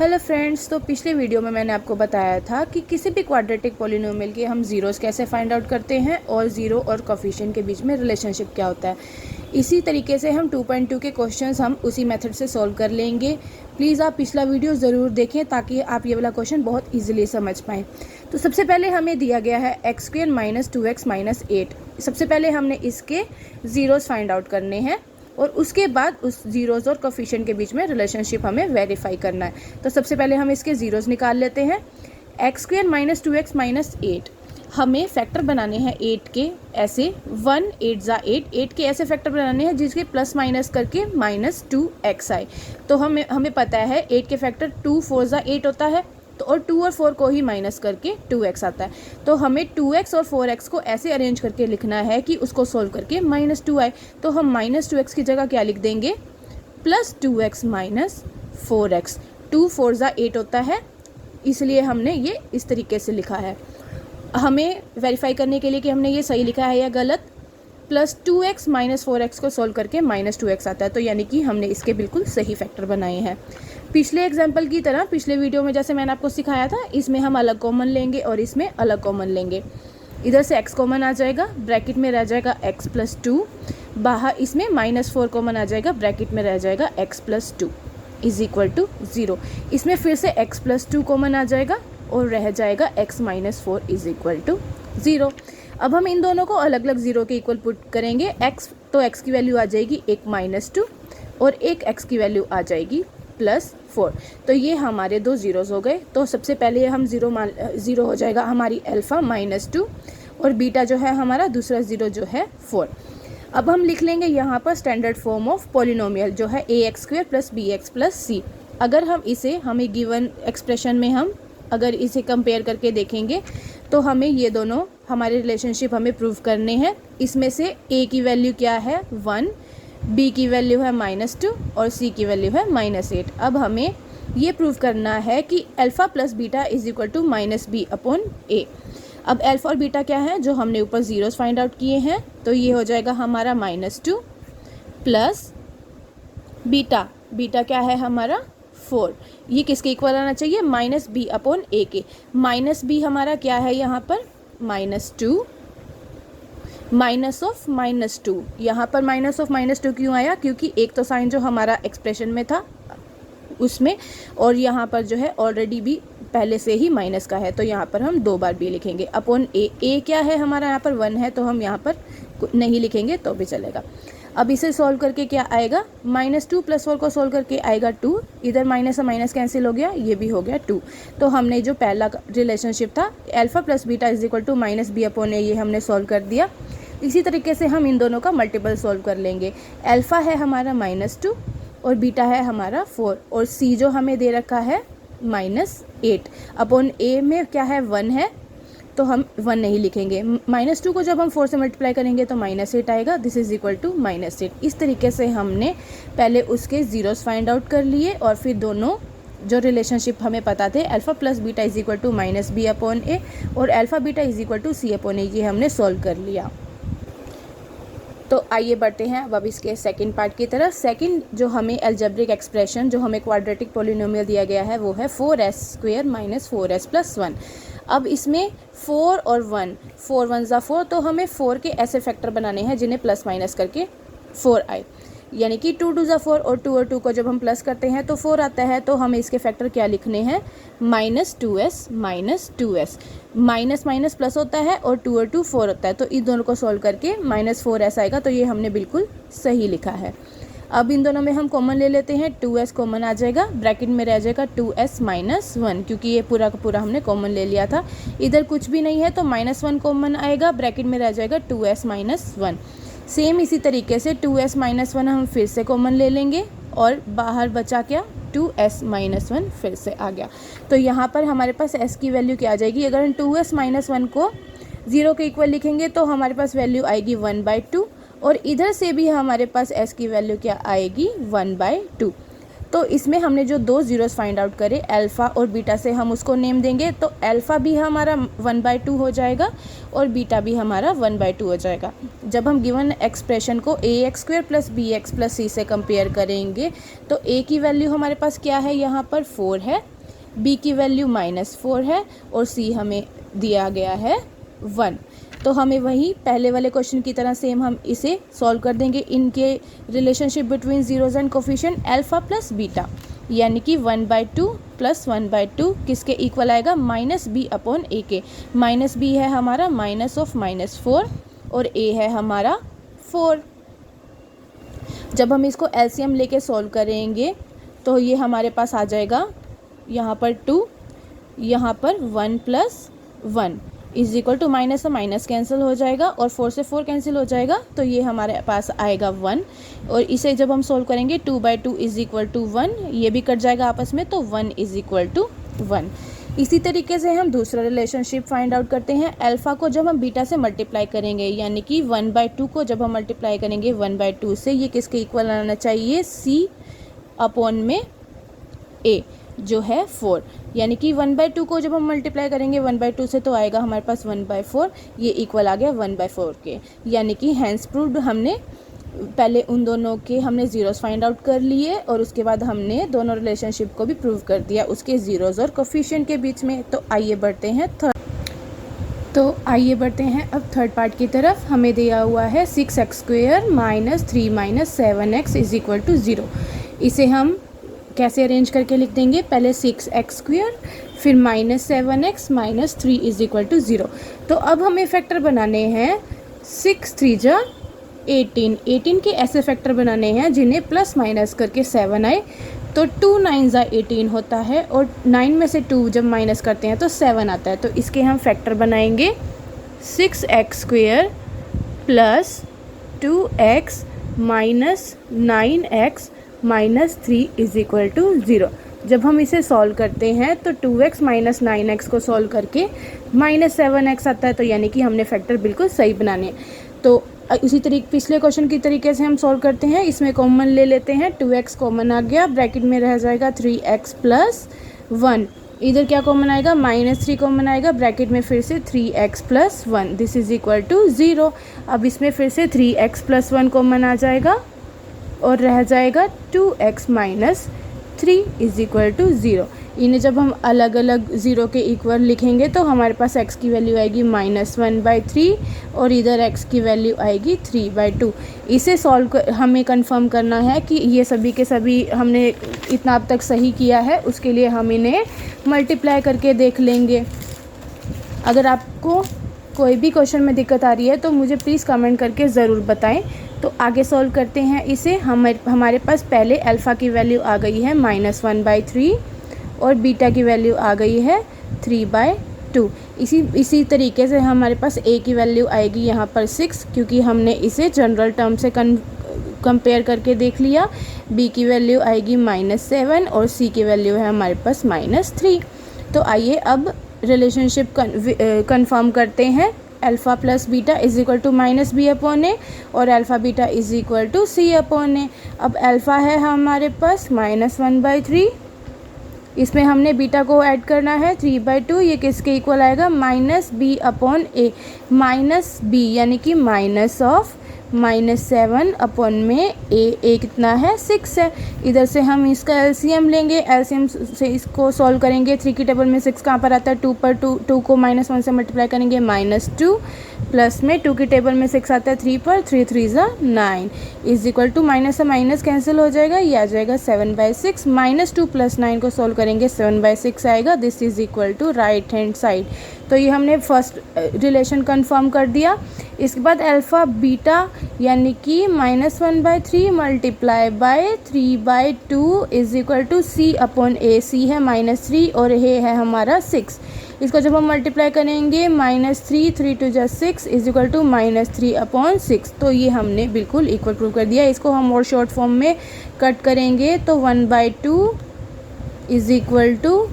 Hello friends, तो पिछले video में मैंने आपको बताया था कि किसी भी क्वाड्रेटिक पॉलिनोमियल के हम ज़ीरोज़ कैसे फाइंड आउट करते हैं और ज़ीरो और कोफिशिएंट के बीच में रिलेशनशिप क्या होता है। इसी तरीके से हम 2.2 के क्वेश्चंस हम उसी मेथड से सॉल्व कर लेंगे। प्लीज़ आप पिछला वीडियो ज़रूर देखें ताकि आप ये वाला क्वेश्चन बहुत ईजिली समझ पाएँ। तो सबसे पहले हमें दिया गया है x² - 2x - 8। सबसे पहले हमने इसके ज़ीरोज़ फाइंड आउट करने हैं और उसके बाद उस ज़ीरोज़ और कोफिशिएंट के बीच में रिलेशनशिप हमें वेरीफाई करना है। तो सबसे पहले हम इसके ज़ीरोज़ निकाल लेते हैं। x² - 2x - 8 हमें फैक्टर बनाने हैं 8 के, ऐसे 1 8 ज़ा 8, 8 के ऐसे फैक्टर बनाने हैं जिसके प्लस माइनस करके -2x आए। तो हमें पता है 8 के फैक्टर 2 4 ज़ा 8 होता है, तो और 2 और 4 को ही माइनस करके 2x आता है। तो हमें 2x और 4x को ऐसे अरेंज करके लिखना है कि उसको सोल्व करके -2 आए। तो हम -2x की जगह क्या लिख देंगे, +2x - 4x। 2 4 ज़ा 8 होता है, इसलिए हमने ये इस तरीके से लिखा है। हमें वेरीफाई करने के लिए कि हमने ये सही लिखा है या गलत, +2x - 4x को सोल्व करके -2x आता है। तो यानी कि हमने इसके बिल्कुल सही फैक्टर बनाए हैं। पिछले एग्जाम्पल की तरह पिछले वीडियो में जैसे मैंने आपको सिखाया था, इसमें हम अलग कॉमन लेंगे और इसमें अलग कॉमन लेंगे। इधर से x कॉमन आ जाएगा, ब्रैकेट में रह जाएगा x + 2, बाहर इसमें -4 कॉमन आ जाएगा, ब्रैकेट में रह जाएगा x + 2 = 0। इसमें फिर से x + 2 कॉमन आ जाएगा और रह जाएगा x - 4 = 0। अब हम इन दोनों को अलग अलग ज़ीरो के इक्वल पुट करेंगे। तो x की वैल्यू आ जाएगी एक -2 और एक x की वैल्यू आ जाएगी +4। तो ये हमारे दो ज़ीरोज़ हो गए। तो सबसे पहले हम ज़ीरो हो जाएगा हमारी अल्फ़ा -2 और बीटा जो है हमारा दूसरा ज़ीरो जो है 4। अब हम लिख लेंगे यहाँ पर स्टैंडर्ड फॉर्म ऑफ पॉलिनोमियल जो है ax² + bx + c। अगर हम इसे हमें गिवन एक्सप्रेशन में हम अगर इसे कंपेयर करके देखेंगे तो हमें ये दोनों हमारे रिलेशनशिप हमें प्रूव करने हैं। इसमें से a की वैल्यू क्या है 1, b की वैल्यू है -2 और c की वैल्यू है -8। अब हमें ये प्रूव करना है कि अल्फ़ा + बीटा = -b/a। अब अल्फ़ा और बीटा क्या है जो हमने ऊपर ज़ीरोज़ फाइंड आउट किए हैं, तो ये हो जाएगा हमारा -2 प्लस बीटा, बीटा क्या है हमारा 4। ये किसके इक्वल आना चाहिए, -b/a के। -b हमारा क्या है यहाँ पर -2 -2। यहाँ पर -2 क्यों आया, क्योंकि एक तो साइन जो हमारा एक्सप्रेशन में था उसमें, और यहाँ पर जो है ऑलरेडी भी पहले से ही माइनस का है, तो यहाँ पर हम 2 बार भी लिखेंगे अपॉन a क्या है हमारा यहाँ पर 1 है, तो हम यहाँ पर नहीं लिखेंगे तो भी चलेगा। अब इसे सॉल्व करके क्या आएगा, -2 + 4 को सॉल्व करके आएगा 2। इधर माइनस से माइनस कैंसिल हो गया, ये भी हो गया 2। तो हमने जो पहला रिलेशनशिप था अल्फ़ा + बीटा = -b/a, ये हमने सॉल्व कर दिया। इसी तरीके से हम इन दोनों का मल्टीपल सॉल्व कर लेंगे। अल्फ़ा है हमारा -2 और बीटा है हमारा 4 और c जो हमें दे रखा है -8 अपॉन a में क्या है 1 है, तो हम 1 नहीं लिखेंगे। -2 को जब हम 4 से मल्टीप्लाई करेंगे तो -8 आएगा, दिस = -8। इस तरीके से हमने पहले उसके ज़ीरोज़ फाइंड आउट कर लिए और फिर दोनों जो रिलेशनशिप हमें पता थे अल्फ़ा + बीटा = -b/a और अल्फ़ा बीटा = c/a, ये हमने सॉल्व कर लिया। तो आइए बढ़ते हैं अब इसके सेकंड पार्ट की तरफ। सेकंड जो हमें अलजेब्रिक एक्सप्रेशन जो हमें क्वाड्रेटिक पॉलिनोमियल दिया गया है वो है 4s² - 4s + 1। अब इसमें 4 और 1, 4 1 ज़ा 4, तो हमें 4 के ऐसे फैक्टर बनाने हैं जिन्हें प्लस माइनस करके 4 आए, यानी कि 2 2 ज़ा 4 और 2 और 2 को जब हम प्लस करते हैं तो 4 आता है। तो हमें इसके फैक्टर क्या लिखने हैं, -2s - 2s। Minus minus plus होता है और 2 और 2 4 होता है, तो इन दोनों को सॉल्व करके -4s आएगा। तो ये हमने बिल्कुल सही लिखा है। अब इन दोनों में हम कॉमन ले लेते हैं, 2s कॉमन आ जाएगा, ब्रैकेट में रह जाएगा 2s - 1, क्योंकि ये पूरा का पूरा हमने कॉमन ले लिया था। इधर कुछ भी नहीं है तो -1 कॉमन आएगा, ब्रैकेट में रह जाएगा 2s - 1। सेम इसी तरीके से 2s - 1 हम फिर से कॉमन ले लेंगे और बाहर बचा क्या 2s - 1 फिर से आ गया। तो यहाँ पर हमारे पास s की वैल्यू क्या आ जाएगी, अगर हम 2s - 1 को 0 के इक्वल लिखेंगे तो हमारे पास वैल्यू आएगी 1/2 और इधर से भी हमारे पास s की वैल्यू क्या आएगी 1/2। तो इसमें हमने जो दो ज़ीरोस फाइंड आउट करे अल्फ़ा और बीटा से हम उसको नेम देंगे, तो अल्फ़ा भी हमारा 1/2 हो जाएगा और बीटा भी हमारा 1/2 हो जाएगा। जब हम गिवन एक्सप्रेशन को ax² + bx + c से कंपेयर करेंगे तो a की वैल्यू हमारे पास क्या है, यहाँ पर 4 है, b की वैल्यू -4 है और c हमें दिया गया है 1। तो हमें वही पहले वाले क्वेश्चन की तरह सेम हम इसे सॉल्व कर देंगे। इनके relationship between zeros and coefficient alpha plus beta, यानी कि 1/2 + 1/2 किसके इक्वल आएगा, -b/a के। -b है हमारा -4 और a है हमारा 4। जब हम इसको एलसीएम लेके सॉल्व करेंगे तो ये हमारे पास आ जाएगा, यहाँ पर 2, यहाँ पर 1 + 1 = माइनस, माइनस कैंसिल हो जाएगा और 4 से 4 कैंसिल हो जाएगा, तो ये हमारे पास आएगा 1। और इसे जब हम सॉल्व करेंगे 2/2 = 1, ये भी कट जाएगा आपस में, तो 1 = 1। इसी तरीके से हम दूसरा रिलेशनशिप फाइंड आउट करते हैं। अल्फ़ा को जब हम बीटा से मल्टीप्लाई करेंगे, यानी कि 1/2 को जब हम मल्टीप्लाई करेंगे 1/2 से, ये किसके इक्वल आना चाहिए, c/a जो है 4, यानी कि 1/2 को जब हम मल्टीप्लाई करेंगे 1/2 से तो आएगा हमारे पास 1/4, ये इक्वल आ गया 1/4 के। यानी कि हैंस प्रूव्ड, हमने पहले उन दोनों के हमने ज़ीरोस फाइंड आउट कर लिए और उसके बाद हमने दोनों रिलेशनशिप को भी प्रूव कर दिया उसके ज़ीरोस और कोफिशिएंट के बीच में। तो आइए बढ़ते हैं अब थर्ड पार्ट की तरफ। हमें दिया हुआ है 6x² - 3 - 7x = 0। इसे हम कैसे अरेंज करके लिख देंगे, पहले 6x² फिर -7x - 3 = 0। तो अब हमें फैक्टर बनाने हैं 6 3 जा 18। 18 के ऐसे फैक्टर बनाने हैं जिन्हें प्लस माइनस करके 7 आए, तो 2 9 जा 18 होता है और 9 में से 2 जब माइनस करते हैं तो 7 आता है। तो इसके हम फैक्टर बनाएंगे 6x² + 2x - 9x - 3 = 0। जब हम इसे सॉल्व करते हैं तो 2x - 9x को सॉल्व करके -7x आता है, तो यानी कि हमने फैक्टर बिल्कुल सही बनाने हैं। तो उसी तरीके पिछले क्वेश्चन की तरीके से हम सॉल्व करते हैं। इसमें कॉमन ले लेते हैं, 2x कॉमन आ गया, ब्रैकेट में रह जाएगा 3x + 1। इधर क्या कॉमन आएगा, -3 कॉमन आएगा, ब्रैकेट में फिर से 3x + 1, दिस = 0। अब इसमें फिर से 3x + 1 कॉमन आ जाएगा और रह जाएगा 2x - 3 = 0। इन्हें जब हम अलग अलग 0 के इक्वल लिखेंगे तो हमारे पास x की वैल्यू आएगी -1/3 और इधर x की वैल्यू आएगी 3/2। इसे सॉल्व हमें कंफर्म करना है कि ये सभी के सभी हमने इतना अब तक सही किया है, उसके लिए हम इन्हें मल्टीप्लाई करके देख लेंगे। अगर आपको कोई भी क्वेश्चन में दिक्कत आ रही है तो मुझे प्लीज़ कमेंट करके ज़रूर बताएं। तो आगे सॉल्व करते हैं इसे। हमारे पास पहले अल्फ़ा की वैल्यू आ गई है -1/3 और बीटा की वैल्यू आ गई है 3/2। इसी तरीके से हमारे पास a की वैल्यू आएगी यहाँ पर 6, क्योंकि हमने इसे जनरल टर्म से कंपेयर करके देख लिया। b की वैल्यू आएगी -7 और c की वैल्यू है हमारे पास -3। तो आइए अब रिलेशनशिप कंफर्म करते हैं। अल्फ़ा प्लस बीटा = -b/a और अल्फ़ा बीटा = c/a। अब अल्फ़ा है हमारे पास -1/3, इसमें हमने बीटा को ऐड करना है 3/2, ये किसके इक्वल आएगा, -b/a। -b यानी कि -7 में a कितना है, 6 है। इधर से हम इसका एलसीएम लेंगे, एलसीएम से इसको सॉल्व करेंगे। 3 की टेबल में 6 कहाँ पर आता है, 2 पर 2 को -1 से मल्टीप्लाई करेंगे -2, प्लस में 2 की टेबल में 6 आता है 3 पर, 3 3 = 9 = माइनस से माइनस कैंसिल हो जाएगा, ये आ जाएगा 7/6। -2 + 9 को सॉल्व करेंगे 7/6 आएगा, दिस = राइट हैंड साइड। तो ये हमने फर्स्ट रिलेशन कंफर्म कर दिया। इसके बाद अल्फ़ा बीटा यानी कि -1/3 × 3/2 = c/a। c है -3 और a है हमारा 6। इसको जब हम मल्टीप्लाई करेंगे -3 3 2 = 6 = -3/6। तो ये हमने बिल्कुल इक्वल प्रूव कर दिया। इसको हम और शॉर्ट फॉर्म में कट करेंगे तो 1/2 =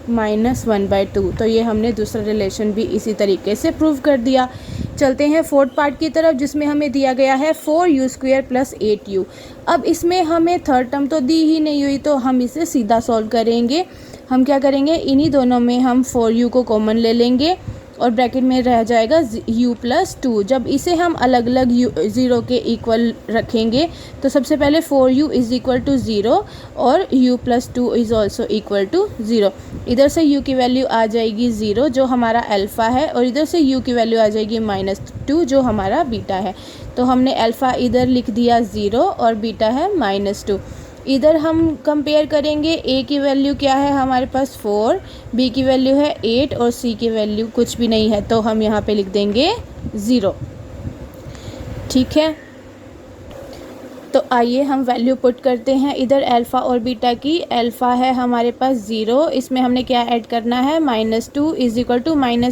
-1/2। तो ये हमने दूसरा रिलेशन भी इसी तरीके से प्रूव कर दिया। चलते हैं फोर्थ पार्ट की तरफ, जिसमें हमें दिया गया है 4u² + 8u। अब इसमें हमें थर्ड टर्म तो दी ही नहीं हुई, तो हम इसे सीधा सॉल्व करेंगे। हम क्या करेंगे, इन्हीं दोनों में हम 4u को कॉमन ले लेंगे और ब्रैकेट में रह जाएगा u + 2। जब इसे हम अलग अलग ज़ीरो के इक्वल रखेंगे तो सबसे पहले 4u = 0 और u + 2 is also equal to 0। इधर से u की वैल्यू आ जाएगी 0 जो हमारा अल्फ़ा है, और इधर से u की वैल्यू आ जाएगी -2 जो हमारा बीटा है। तो हमने अल्फ़ा इधर लिख दिया 0 और बीटा है -2। इधर हम कंपेयर करेंगे, a की वैल्यू क्या है हमारे पास 4, b की वैल्यू है 8 और c की वैल्यू कुछ भी नहीं है, तो हम यहाँ पे लिख देंगे 0। ठीक है, तो आइए हम वैल्यू पुट करते हैं इधर अल्फ़ा और बीटा की। अल्फ़ा है हमारे पास 0, इसमें हमने क्या ऐड करना है, -2 =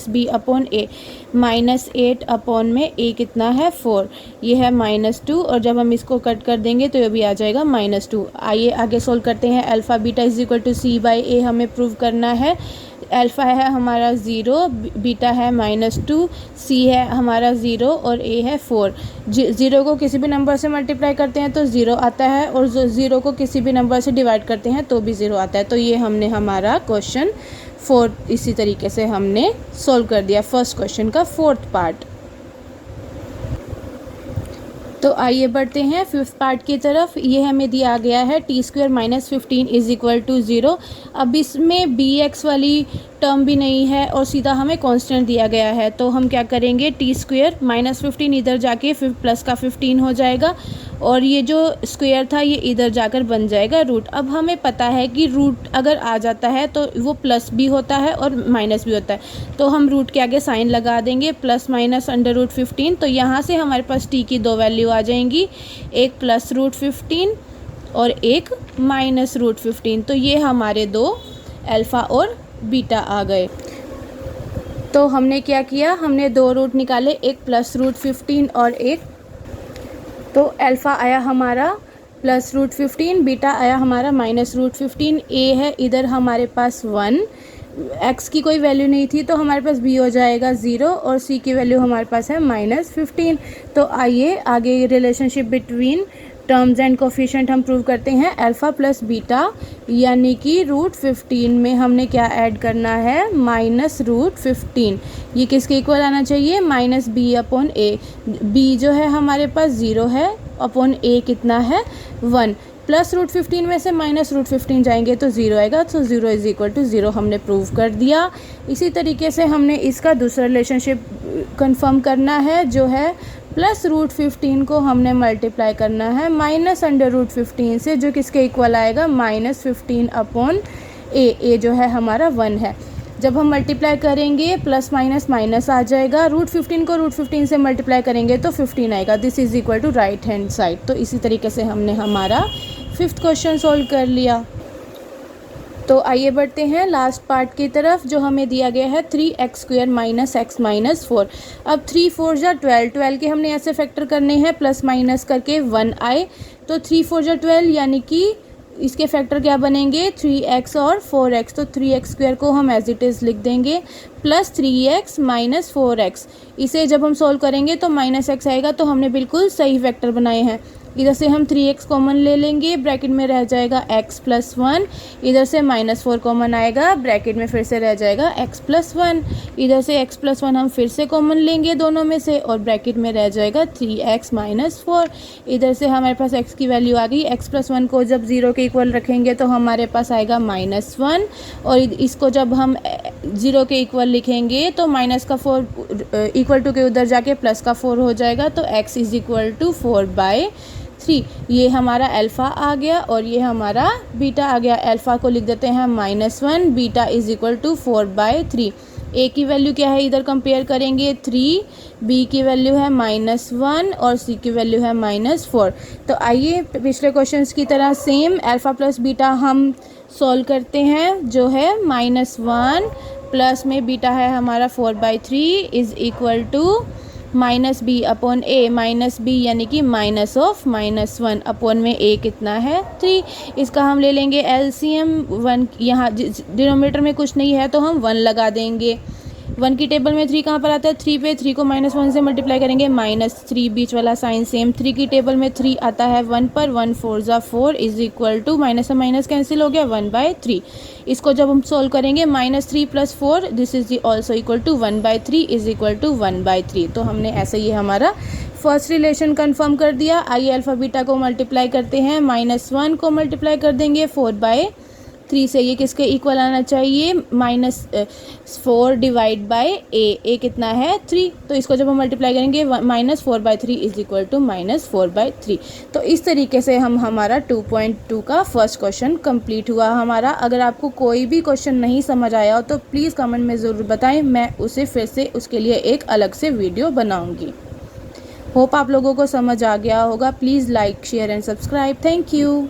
-b/a। -8 अपॉन में a कितना है 4, ये है -2, और जब हम इसको कट कर देंगे तो ये भी आ जाएगा -2। आइए आगे सोल्व करते हैं। अल्फ़ा बीटा = c/a हमें प्रूव करना है। अल्फ़ा है हमारा 0, बीटा है -2, c है हमारा 0 और a है 4। 0 को किसी भी नंबर से मल्टीप्लाई करते हैं तो 0 आता है, और 0 को किसी भी नंबर से डिवाइड करते हैं तो भी 0 आता है। तो ये हमने हमारा क्वेश्चन 4 इसी तरीके से हमने सॉल्व कर दिया, फर्स्ट क्वेश्चन का फोर्थ पार्ट। तो आइए बढ़ते हैं फिफ्थ पार्ट की तरफ। ये हमें दिया गया है t² - 15 = 0। अब इसमें bx वाली टर्म भी नहीं है और सीधा हमें कांस्टेंट दिया गया है, तो हम क्या करेंगे, t² - 15 इधर जाके प्लस का 15 हो जाएगा, और ये जो स्क्वायर था ये इधर जाकर बन जाएगा रूट। अब हमें पता है कि रूट अगर आ जाता है तो वो प्लस भी होता है और माइनस भी होता है, तो हम रूट के आगे साइन लगा देंगे, +-√15। तो यहाँ से हमारे पास t की दो वैल्यू आ जाएंगी, एक +√15 और एक -√15। तो ये हमारे दो अल्फ़ा और बीटा आ गए। तो हमने क्या किया, हमने दो रूट निकाले, एक +√15 और एक, तो अल्फ़ा आया हमारा +√15, बीटा आया हमारा -√15। a है इधर हमारे पास 1, x की कोई वैल्यू नहीं थी तो हमारे पास b हो जाएगा 0, और c की वैल्यू हमारे पास है -15। तो आइए आगे relationship between terms and coefficient हम प्रूव करते हैं। अल्फ़ा + बीटा यानी कि √15 में हमने क्या ऐड करना है, -√15। ये किसके इक्वल आना चाहिए, -b/a। b जो है हमारे पास 0 है, अपॉन a कितना है 1, +√15 में से -√15 जाएंगे तो 0 आएगा, तो 0 = 0 हमने प्रूव कर दिया। इसी तरीके से हमने इसका दूसरा रिलेशनशिप कंफर्म करना है, जो है +√15 को हमने मल्टीप्लाई करना है -√15 से, जो किसके इक्वल आएगा, -15/a। a जो है हमारा 1 है। जब हम मल्टीप्लाई करेंगे प्लस माइनस माइनस आ जाएगा, √15 को √15 से मल्टीप्लाई करेंगे तो 15 आएगा। This is equal to right hand side. तो इसी तरीके से हमने हमारा फिफ्थ क्वेश्चन सॉल्व कर लिया। तो आइए बढ़ते हैं लास्ट पार्ट की तरफ, जो हमें दिया गया है 3x² - x - 4। अब 3 4 जा 12 के हमने ऐसे फैक्टर करने हैं, प्लस माइनस करके 1 आए, तो 3 4 जा 12 यानी कि इसके फैक्टर क्या बनेंगे, 3x और 4x। तो 3x² को हम एज इट इज़ लिख देंगे, प्लस 3x - 4x। इसे जब हम सॉल्व करेंगे तो -x आएगा, तो हमने बिल्कुल सही फैक्टर बनाए हैं। इधर से हम 3x कॉमन ले लेंगे, ब्रैकेट में रह जाएगा x + 1। इधर से -4 कॉमन आएगा, ब्रैकेट में फिर से रह जाएगा x + 1। इधर से x + 1 हम फिर से कॉमन लेंगे दोनों में से, और ब्रैकेट में रह जाएगा 3x - 4। इधर से हमारे पास x की वैल्यू आ गई, x + 1 को जब 0 के इक्वल रखेंगे तो हमारे पास आएगा -1, और इसको जब हम 0 के इक्वल लिखेंगे तो माइनस का 4 इक्वल टू के उधर जाके प्लस का 4 हो जाएगा, तो x = 4/3। ये हमारा अल्फ़ा आ गया और ये हमारा बीटा आ गया। अल्फ़ा को लिख देते हैं -1, बीटा = 4/3। a की वैल्यू क्या है, इधर कंपेयर करेंगे 3, b की वैल्यू है -1 और c की वैल्यू है -4। तो आइए पिछले क्वेश्चंस की तरह सेम अल्फ़ा प्लस बीटा हम सॉल्व करते हैं, जो है -1 प्लस में बीटा है हमारा 4/3 is equal to -b/a। -b यानी कि -1 अपॉन में a कितना है 3। इसका हम ले लेंगे LCM 1। यहाँ डिनोमिनेटर में कुछ नहीं है तो हम 1 लगा देंगे। 1 की टेबल में 3 कहाँ पर आता है, 3 पे, 3 को -1 से मल्टीप्लाई करेंगे, -3 बीच वाला साइन सेम। 3 की टेबल में 3 आता है 1 पर, 1 4 ज़ा 4 इज इक्वल टू माइनस से माइनस कैंसिल हो गया 1/3। इसको जब हम सोल्व करेंगे -3 + 4 this is also equal to 1/3 is equal to 1/3। तो हमने ऐसे ये हमारा फर्स्ट रिलेशन कंफर्म कर दिया। आइए अल्फा बीटा को मल्टीप्लाई करते हैं, -1 को मल्टीप्लाई कर देंगे 4/3 से, ये किसके इक्वल आना चाहिए, -4 डिवाइड बाय ए कितना है 3, तो इसको जब हम मल्टीप्लाई करेंगे -4/3 इज इक्वल टू -4/3। तो इस तरीके से हम हमारा 2.2 का फर्स्ट क्वेश्चन कंप्लीट हुआ हमारा। अगर आपको कोई भी क्वेश्चन नहीं समझ आया हो तो प्लीज़ कमेंट में ज़रूर बताएं, मैं उसे फिर से उसके लिए एक अलग से वीडियो बनाऊँगी। होप आप लोगों को समझ आ गया होगा। Please like share and subscribe. Thank you.